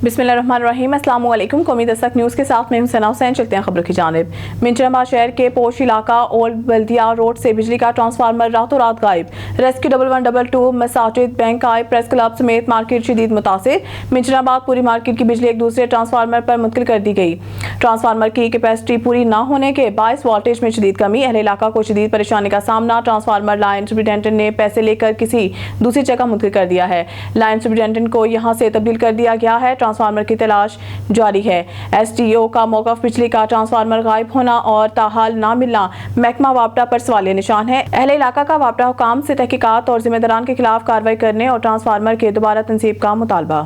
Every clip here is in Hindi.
बिस्मिल्लाहिर्रहमानिर्रहीम। अस्सलाम वालेकुम। कौमी दस्तक न्यूज़ के साथ मैं हूं सना हुसैन। चलते हैं खबरों की जानिब। मिंजराबाद शहर के पोश इलाका ओल्ड बल्दिया रोड से बिजली का ट्रांसफार्मर रातों रात गायब। रेस्क्यू 1122 मसाजिद बैंक आय प्रेस क्लब समेत मार्केट शदीद मुतासिर। मिंजराबाद पूरी मार्केट की बिजली एक दूसरे ट्रांसफार्मर पर मुंतकिल कर दी गई। ट्रांसफार्मर की कैपेसिटी पूरी न होने के बायस वोल्टेज में शदीद कमी। अहले इलाका को शदीद परेशानी का सामना। ट्रांसफार्मर लाइन सुपरिटेंडेंट ने पैसे लेकर किसी दूसरी जगह मुंतकिल कर दिया है। लाइन सुपरिटेंडेंट को यहाँ से तब्दील कर दिया गया है। ट्रांसफार्मर की तलाश जारी है। एसटीओ का मौक़िफ़ बिजली का ट्रांसफार्मर गायब होना और ताहाल ना मिलना महकमा वापडा पर सवालिया निशान है। अहले इलाका का वापडा हुकाम से तहकीकात और जिम्मेदारान के खिलाफ कार्रवाई करने और ट्रांसफार्मर के दोबारा तनसीब का मुतालबा।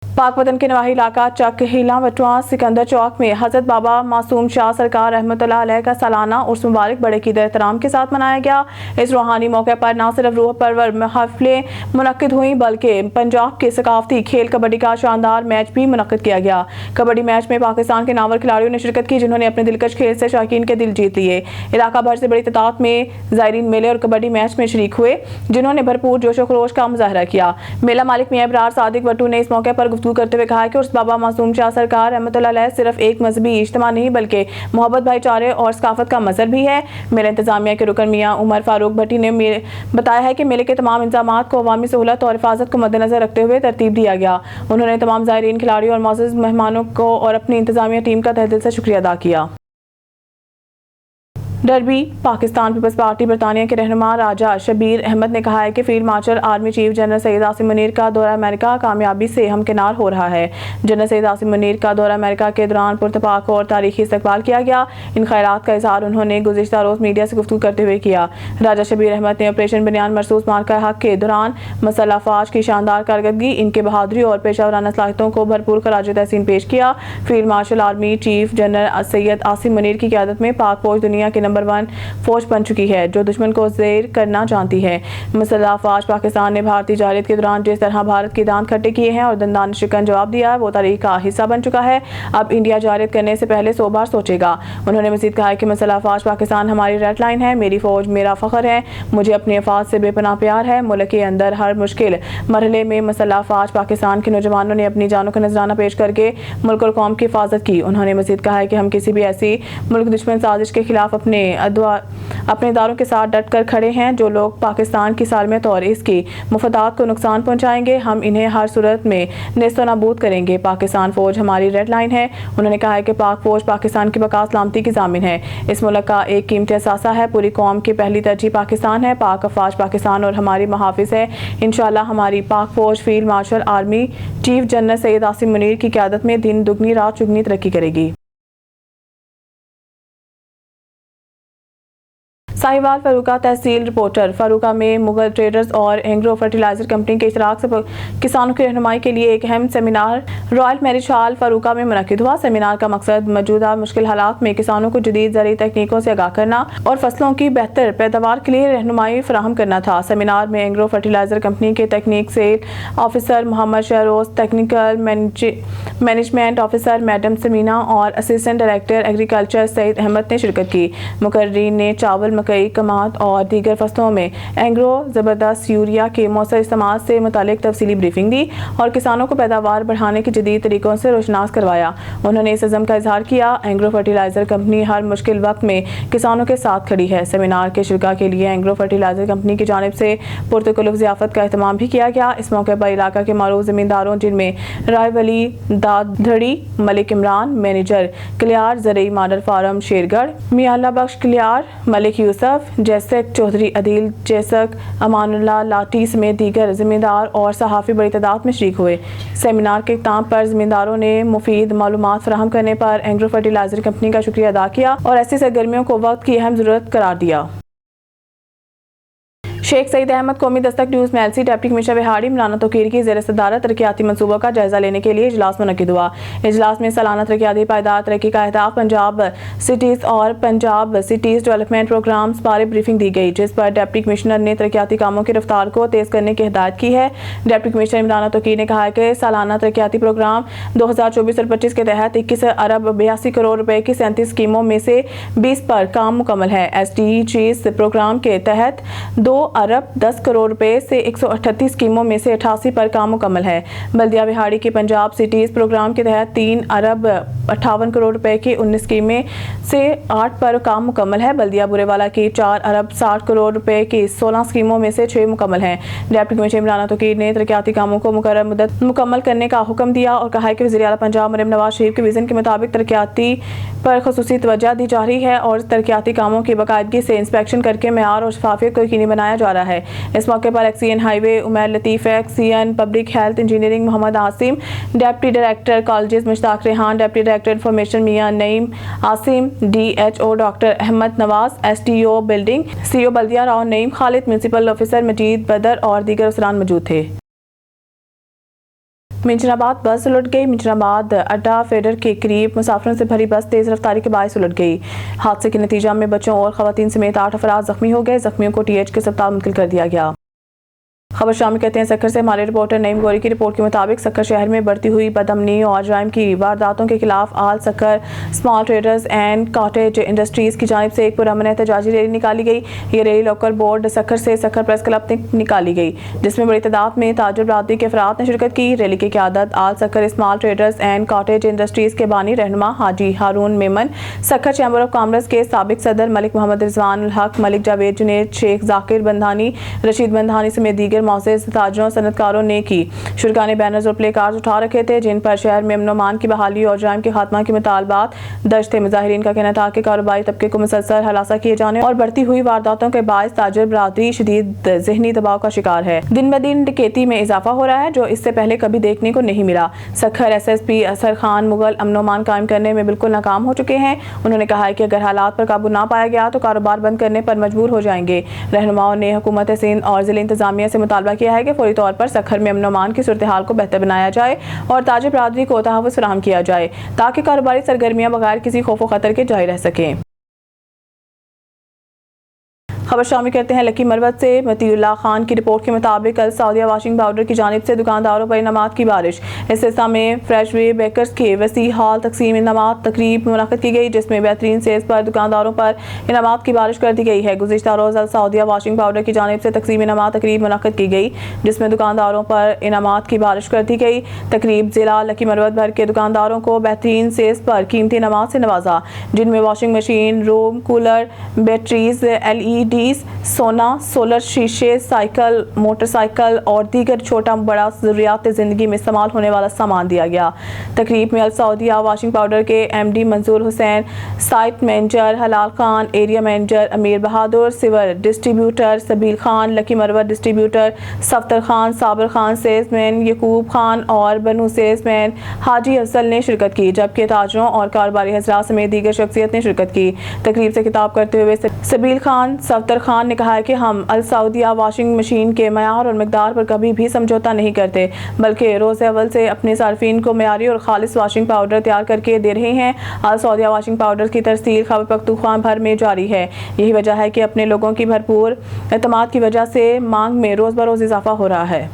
पाक वतन के नवाही इलाका चक हिला वटवा सिकंदर चौक में हज़रत बाबा मासूम शाह सरकार रहमतुल्लाह अलैह का सालाना उर्स मुबारक बड़े क़दर एहतराम के साथ मनाया गया। इस रूहानी मौके पर न सिर्फ रूह परवर महफिलें मुनक्किद हुई बल्कि पंजाब के सकाफती खेल कबड्डी का शानदार मैच भी मुनक्किद किया गया। कबड्डी मैच में पाकिस्तान के नामवर खिलाड़ियों ने शिरकत की जिन्होंने अपने दिलकश खेल से शौकीन के दिल जीत लिए। इलाका भर से बड़ी तादाद में ज़ायरीन मेले और कबड्डी मैच में शरीक हुए जिन्होंने भरपूर जोशो खरोश का मुजाहरा किया। मेला मालिक मियां इब्रार सादिक वट्टू ने इस मौके पर गुफ्तगू करते हुए कहा कि उर्स बाबा मासूम शाह सरकार रहमतुल्लाह अलैह सिर्फ एक मजहबी इज्तिमा नहीं बल्कि मोहब्बत भाईचारे और सकाफत का मजहर भी है। मेला इंतजामिया के रुकन मियां उमर फारूक भट्टी ने बताया है कि मेले के तमाम इंतजामात को अवामी सहूलत और हिफाजत को मद्देनजर रखते हुए तरतीब दिया गया। उन्होंने तमाम ज़ायरीन खिलाड़ियों और मौजूद मेहमानों को और अपनी इंतजामिया टीम का तहे दिल से शुक्रिया अदा किया। डरबी पाकिस्तान पीपल्स पार्टी बरतानिया के रहनुमा राजा शबीर अहमद ने कहा है कि field marshal army chief general Syed Asim Munir का दौरा अमेरिका कामयाबी से हमकिनार हो रहा है। जनरल सैयद आसिम मुनीर का दौरा अमेरिका के दौरान पुरतपाक और तारीखी इस्तकबाल किया गया। इन खैरात का इजहार उन्होंने गुज़िश्ता रोज़ मीडिया से गुफ्तगू करते हुए किया। राजा शबीर अहमद ने ऑपरेशन बनियान मरसूस मार्का हक के दौरान मसल्ह अफवाज की शानदार कारकर्दगी, इनके बहादुरी और पेशावराना सलाहियतों को भरपूर खराज तहसीन पेश किया। Field marshal army chief general Syed Asim Munir की क़यादत में पाक फौज दुनिया के नंबर 1 फौज बन चुकी है जो दुश्मन को ज़ेर करना जानती है। मसल्ह अफवाज पाकिस्तान ने भारतीय जारियत के दौरान जिस तरह भारत के दांत खट्टे किए हैं और दंदान शिकन जवाब दिया है वो तारीख का हिस्सा बन चुका है। अब इंडिया जारियत करने से पहले 100 बार सोचेगा। उन्होंने मज़ीद कहा कि मसल्ह अफवाज पाकिस्तान हमारी रेड लाइन है। मेरी फौज मेरा फ़ख्र है। मुझे अपने अफवाज से बेपनाह प्यार है। मुल्क के अंदर हर मुश्किल मरहले में मसल्ह अफवाज पाकिस्तान के नौजवानों ने अपनी जानों का नजराना पेश करके मुल्क और कौम की हिफाजत की। उन्होंने मज़ीद कहा है कि हम किसी भी ऐसी मुल्क दुश्मन साजिश के खिलाफ अपने इदारों के साथ डट कर खड़े हैं। जो लोग पाकिस्तान की सालमियत और इसकी मुफादात को नुकसान पहुंचाएंगे हम इन्हें हर सूरत में नेस्तो नाबूद करेंगे। पाकिस्तान फौज हमारी रेड लाइन है। उन्होंने कहा है कि पाक फौज पाकिस्तान की बका सलामती की जामिन है। इस मुल्क का एक कीमती असासा है। पूरी कौम की पहली तरजीह पाकिस्तान है। पाक अफवाज पाकिस्तान और हमारी महाफिज है। इंशाअल्लाह हमारी पाक फौज field marshal army chief general Syed Asim Munir की क़यादत में दिन दुगनी रात चुगनी तरक्की करेगी। साहिवाल फरूका तहसील रिपोर्टर फरूका में मुगल ट्रेडर्स और एंग्रो फर्टिलाइजर कंपनी के इशराक से किसानों की रहनुमाई के लिए एक अहम seminar royal marriage hall Farooka में मुनक्किद हुआ। सेमिनार का मकसद मौजूदा मुश्किल हालात में किसानों को जदीद ज़रूरी तकनीकों से आगाह करना और फसलों की बेहतर पैदावार के लिए रहनुमाई फराहम करना था। सेमिनार में एंग्रो फर्टिलाइजर कंपनी के technique sale officer Mohammad Shahroz, technical management officer madam Samina और assistant director agriculture Saeed Ahmed ने शिरकत की। मुकर्रीन ने चावल, मकई, कमात और दीगर फसलों में एंग्रो ज़बरदस्त यूरिया के मौसर इस्तेमाल से मुतालिक तफसीली ब्रीफिंग दी और किसानों को पैदावार बढ़ाने के जदीद तरीकों से रोशनास करवाया। उन्होंने इस अज़म का इजहार किया। एंग्रो फर्टिलाइजर कंपनी हर मुश्किल वक्त में किसानों के साथ खड़ी है। सेमिनार के शिरका के लिए एंग्रो फर्टिलाइजर कंपनी की जानिब से पुरतकल्लुफ़ ज़ियाफ़त का एहतमाम भी किया गया। इस मौके पर इलाका के मारूफ ज़मींदारों जिनमें रायवली दादधड़ी, मलिक इमरान, मैनेजर क्लियार ज़रई मॉडल फार्म शेरगढ़, मियाल्ला बख्श क्लियार, मलिक यूसुफ, जैसक चौधरी, अदील जैसक, अमानुल्लाह लाठी समेत दीगर ज़मींदार और सहाफ़ी बड़ी तादाद में शरीक हुए। सेमिनार के इख्तिताम पर ज़मींदारों ने मुफीद मालूमात फराहम करने पर एंग्रो फर्टिलाइजर कंपनी का शुक्रिया अदा किया और ऐसी सरगर्मियों को वक्त की अहम ज़रूरत करार दिया। शेख सईद अहमद कौमी दस्तक न्यूज़ में एलसी डिप्टी कमिश्नर बिहाड़ी इमरान तोकीर की ज़ेर सदारत तरक्याती मनसूबों का जायजा लेने के लिए इजलास मुनक्किद हुआ। इजलास में सालाना तरक्याती पायदार तरक्की का अहदाफ पंजाब सिटीज़ और पंजाब सिटीज़ डेवलपमेंट प्रोग्राम्स बारे ब्रीफिंग दी गई जिस पर डिप्टी कमिश्नर ने तरक्याती कामों की रफ्तार को तेज़ करने की हिदायत की है। डिप्टी कमिश्नर इमरान तोकीर ने कहा कि सालाना तरक्याती प्रोग्राम 2024-25 के तहत 21 अरब 82 करोड़ रुपए की 37 स्कीमों में से 20 पर काम मुकम्मल है। SDGs प्रोग्राम के तहत 2 अरब 10 करोड़ रुपए से 138 स्कीमों में से 88 पर काम मुकम्मल है। बल्दिया बिहाड़ी के पंजाब सिटीज प्रोग्राम के तहत 3 अरब 58 करोड़ रुपए की 19 स्कीमें से 8 पर काम मुकम्मल है। बल्दिया बुरेवाला की 4 अरब 60 करोड़ रुपए की 16 स्कीमों में से 6 मुकम्मल हैं। डिप्टी कमिश्नर इमरान तौकीर ने तरक्याती कामों को मुकर्रर मुद्दत मुकम्मल करने का हुक्म दिया और कहा है कि वज़ीर आला पंजाब मरीम नवाज शरीफ के विजन के मुताबिक तरक्याती पर खुसूसी तवज्जो दी जा रही है और तरक्याती कामों की बाकायदगी से इंस्पेक्शन करके मेयार और शफाफियत को यकीनी बनाया जा रहा है। इस मौके पर XEN highway Umair Latif, XEN public health engineering Mohammad Asim, deputy director colleges Mushtaq Rehan, deputy director information Mian Naeem Asim, DHO doctor Ahmed Nawaz, SDO building, CO बल्दिया राव नईम खालिद, म्यूनसिपल ऑफिसर मजीद बदर और दीगर अफसरान मौजूद थे। मिंजराबाद बस उलट गई। मिंजराबाद अड्डा फेडर के करीब मुसाफिरों से भरी बस तेज रफ्तारी के बायस उलट गई। हादसे के नतीजा में बच्चों और खवातीन समेत 8 अफराद जख्मी हो गए। जख्मियों को TH के अस्पताल मुंतकिल कर दिया गया। खबर शामिल कहते हैं सक्खर से हमारे रिपोर्टर नईम गौरी की रिपोर्ट के मुताबिक सक्खर शहर में बढ़ती हुई बदअमनी और जराइम की वारदातों के खिलाफ all Sukkur small traders and cottage industries की जानिब से एक पुरअमन एहतजाजी रैली निकाली गई। ये रैली लोकल बोर्ड सक्खर से सक्खर प्रेस क्लब तक निकाली गई, जिसमें बड़ी तादाद में ताजर बरादरी के अफराद ने शिरकत की। रैली की क़यादत all Sukkur small traders and cottage industries के बानी रहनुमा Haji Haroon Memon, Sukkur chamber of commerce के साबिक सदर मलिक मोहम्मद रिजवान उल हक, मलिक जावेद जुनेद, शेख जाकिर बंधानी, रशीद बंधानी समेत दीगर मौजूद ताजरों सनतकारों ने की। शुरका ने बैनर्स और प्ले कार्ड उठा रखे थे जिन पर शहर में अमन की बहाली और जराइम के खात्मा के मुतालबात दर्ज थे। मुजाहिरीन का कहना था कि कारोबारी तबके को मुसलसल हलासा किए जाने और बढ़ती हुई वारदातों के बायस ताजर बरादरी शदीद ज़हनी दबाव का शिकार है। दिन ब दिन डकैती में इजाफा हो रहा है जो इससे पहले कभी देखने को नहीं मिला। सक्खर SSP असर खान मुगल अमन कायम करने में बिल्कुल नाकाम हो चुके हैं। उन्होंने कहा है कि अगर हालात पर काबू ना पाया गया तो कारोबार बंद करने पर मजबूर हो जाएंगे। रहनुमाओं ने हुकूमत सिंध और जिले इंतजामिया से मुतालबा किया है कि फौरी तौर पर सक्खर में अमन की सूरत हाल को बेहतर बनाया जाए और ताजिर बरादरी को तहफ़्फ़ुज़ फराहम किया जाए ताकि कारोबारी सरगर्मियां बगैर किसी खौफ खतर के जारी रह सकें। खबर शामिल करते हैं लकी मरवत से। मतीउल्लाह खान की रिपोर्ट के मुताबिक कल सऊदिया वाशिंग पाउडर की जानिब से दुकानदारों पर इनामात की बारिश। इस हिस्सा में फ्रेश वे बेकर्स के वसी हाल तकसीम इनामात तकरीब मुनक़्क़िद की गई, जिसमें बेहतरीन सेल्स पर दुकानदारों पर इनामात की बारिश कर दी गई है। गुज़िश्ता रोज़ अल सऊदिया वाशिंग पाउडर की जानिब से तकसीम इनामात तकरीब मुनक़्क़िद की गई, जिसमें दुकानदारों पर इनामात की बारिश कर दी गई। तकरीब जिला लकी मरवत भर के दुकानदारों को बेहतरीन सेल्स पर कीमती इनामात से नवाजा, जिनमें washing machine, room cooler, batteries, LED, सोना, सोलर शीशे, साइकिल, मोटरसाइकिल और दीगर छोटा बड़ा ज़रूरियात ज़िंदगी में इस्तेमाल होने वाला सामान दिया गया। तकरीब में अल सऊदिया वाशिंग पाउडर के MD मंजूर हुसैन, साइट मैनेजर हलाल खान, एरिया मैनेजर अमीर बहादुर, सिवर distributor Sabeel Khan, Lakki Marwat distributor Safdar Khan, Sabir Khan salesman, यकूब Khan और बनू सेल्समैन हाजी अफसल ने शिरकत की, जबकि ताजरों और कारोबारी हज़रात समेत दीगर शख्सियत ने शिरकत की। तकरीब से खिताब करते हुए सबील खान, सफ्तर खान ने कहा है कि हम अल सऊदिया वाशिंग मशीन के मयार और मकदार पर कभी भी समझौता नहीं करते, बल्कि रोज़ अव्वल से अपने सार्फिन को मयारी और खालिस वाशिंग पाउडर तैयार करके दे रहे हैं। अल सऊदिया वाशिंग पाउडर की तरसील खैबर पख्तूनख्वा भर में जारी है। यही वजह है कि अपने लोगों की भरपूर एतमाद की वजह से मांग में रोज़ बरोज़ इजाफा हो रहा है।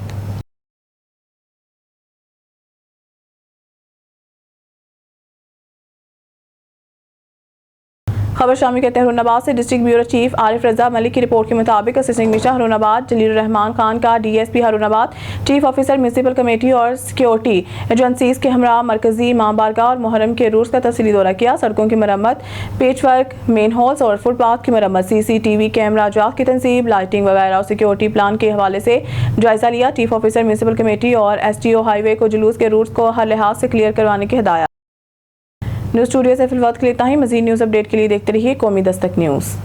खबर शामिल कहते हैं हरुनाबाद से। District bureau chief Arif Raza Malik की रिपोर्ट के मुताबिक असिस्टेंट कमिश्नर हरुनाबाद जलील रहमान खान का DSP Haroonabad, chief officer municipal committee और सिक्योरिटी एजेंसीज के हमरा मरकजी इमाम बारगाह और मुहर्रम के रूट्स का तफसीली दौरा किया। सड़कों की मरम्मत, पेच वर्क, मेन हॉल्स और फुटपाथ की मरम्मत, CCTV कैमरा जात की तनसीब, लाइटिंग वगैरह और सिक्योरिटी प्लान के हवाले से जायजा लिया। चीफ ऑफिसर म्यूनसिपल कमेटी और SDO हाईवे को जुलूस के रूट्स को हर लिहाज से क्लियर करवाने की हिदायत। न्यूज़ स्टूडियो से फिलहाल के लिए इतना ही। मज़ीद न्यूज़ अपडेट के लिए देखते रहिए कौमी दस्तक न्यूज़।